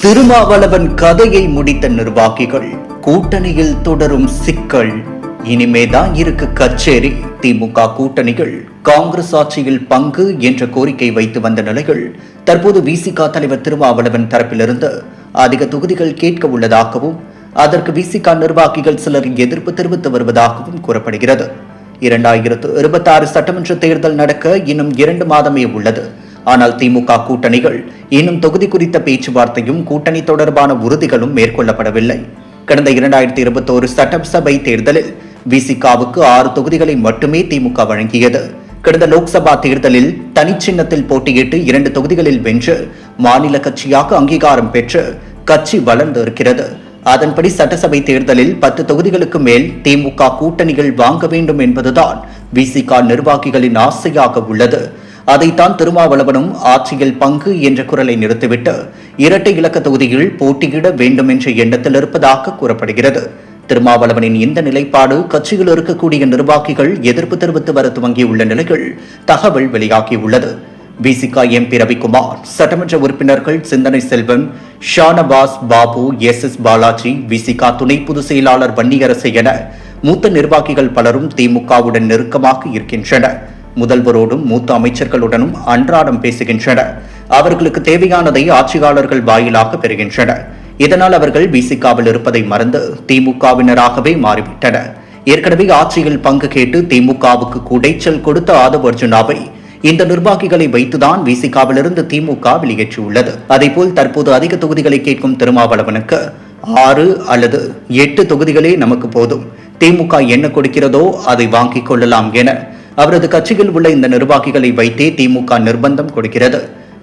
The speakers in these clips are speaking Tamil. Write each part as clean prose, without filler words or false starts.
திருமாவளவன் கதையை முடித்த நிர்வாகிகள் கூட்டணியில் தொடரும் சிக்கல். இனிமேதான் இருக்கு கச்சேரி. திமுக கூட்டணிகள் காங்கிரஸ் ஆட்சியில் பங்கு என்ற கோரிக்கை வைத்து வந்த நிலையில் தற்போது விசிக தலைவர் திருமாவளவன் தரப்பிலிருந்து அதிக தொகுதிகள் கேட்க உள்ளதாகவும் அதற்கு விசிக நிர்வாகிகள் சிலர் எதிர்ப்பு தெரிவித்து வருவதாகவும் கூறப்படுகிறது. 2026 சட்டமன்ற தேர்தல் நடக்க இன்னும் 2 மாதமே உள்ளது. ஆனால் திமுக கூட்டணிகள் இன்னும் தொகுதி குறித்த பேச்சுவார்த்தையும் கூட்டணி தொடர்பான உறுதிகளும் மேற்கொள்ளப்படவில்லை. கடந்த 2021 சட்டசபை தேர்தலில் விசிகாவுக்கு 6 தொகுதிகளை மட்டுமே திமுக வழங்கியது. கடந்த லோக்சபா தேர்தலில் தனிச்சின்னத்தில் போட்டியிட்டு 2 தொகுதிகளில் வென்று மாநில கட்சியாக அங்கீகாரம் பெற்று கட்சி வளர்ந்து இருக்கிறது. அதன்படி சட்டசபை தேர்தலில் 10 தொகுதிகளுக்கு மேல் திமுக கூட்டணிகள் வாங்க வேண்டும் என்பதுதான் விசிக நிர்வாகிகளின் ஆசையாக உள்ளது. அதைத்தான் திருமாவளவனும் ஆட்சியில் பங்கு என்ற குரலை நிறுத்திவிட்டு இரட்டை இலக்க தொகுதியில் போட்டியிட வேண்டும் என்ற எண்ணத்தில் இருப்பதாக கூறப்படுகிறது. திருமாவளவனின் இந்த நிலைப்பாடு கட்சியில் இருக்கக்கூடிய நிர்வாகிகள் எதிர்ப்பு தெரிவித்து வர துவங்கியுள்ள நிலையில் தகவல் வெளியாகியுள்ளது. விசிக எம்பி ரவிக்குமார், சட்டமன்ற உறுப்பினர்கள் சிந்தனை செல்வன், ஷானவாஸ் பாபு, எஸ் பாலாஜி, விசிக துணை பொதுச் செயலாளர் வன்னியரசு என மூத்த நிர்வாகிகள் பலரும் திமுகவுடன் நெருக்கமாக இருக்கின்றனர். முதல்வரோடும் மூத்த அமைச்சர்களுடனும் அன்றாடம் பேசுகின்றனர். அவர்களுக்கு தேவையானதை ஆட்சியாளர்கள் வாயிலாக பெறுகின்றனர். இதனால் அவர்கள் விசிகாவில் இருப்பதை மறந்து திமுகவினராகவே மாறிவிட்டனர். ஏற்கனவே ஆட்சியில் பங்கு கேட்டு திமுகவுக்கு குடைச்சல் கொடுத்த ஆதவ் அர்ஜுனாவை இந்த நிர்வாகிகளை வைத்துதான் விசிகாவிலிருந்து திமுக வெளியேற்றியுள்ளது. அதேபோல் தற்போது அதிக தொகுதிகளை கேட்கும் திருமாவளவனுக்கு 6 அல்லது 8 தொகுதிகளே நமக்கு போதும், திமுக என்ன கொடுக்கிறதோ அதை வாங்கிக் கொள்ளலாம் என அவரது கட்சியில் உள்ள இந்த நிர்வாகிகளை வைத்தே திமுக நிர்பந்தம் கொடுக்கிறது.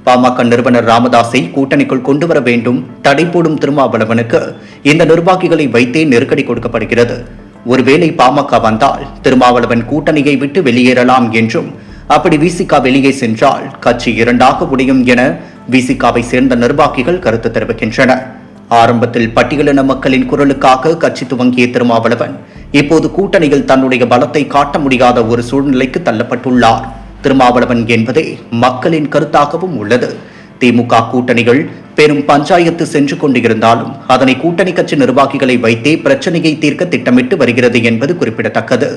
பாமக நிறுவனர் ராமதாஸை கூட்டணிக்குள் கொண்டு வர வேண்டும் தடை போடும் திருமாவளவனுக்கு இந்த நிர்வாகிகளை வைத்தே நெருக்கடி கொடுக்கப்படுகிறது. ஒருவேளை பாமக வந்தால் திருமாவளவன் கூட்டணியை விட்டு வெளியேறலாம் என்றும், அப்படி விசிக வெளியே சென்றால் கட்சி 2ஆக உடையும் என விசிகாவை சேர்ந்த நிர்வாகிகள் கருத்து தெரிவிக்கின்றனர். ஆரம்பத்தில் பட்டியலின மக்களின் குரலுக்காக கட்சி துவங்கிய திருமாவளவன் இப்போது கூட்டணியில் தன்னுடைய பலத்தை காட்ட முடியாத ஒரு சூழ்நிலைக்கு தள்ளப்பட்டுள்ளார். திருமாவளவன் என்பதே மக்களின் கருத்தாகவும் உள்ளது. திமுக கூட்டணிகள் பெரும் பஞ்சாயத்து சென்று கொண்டிருந்தாலும் அதனை கூட்டணி கட்சி நிர்வாகிகளை வைத்தே பிரச்சனையை தீர்க்க திட்டமிட்டு வருகிறது என்பது குறிப்பிடத்தக்கது.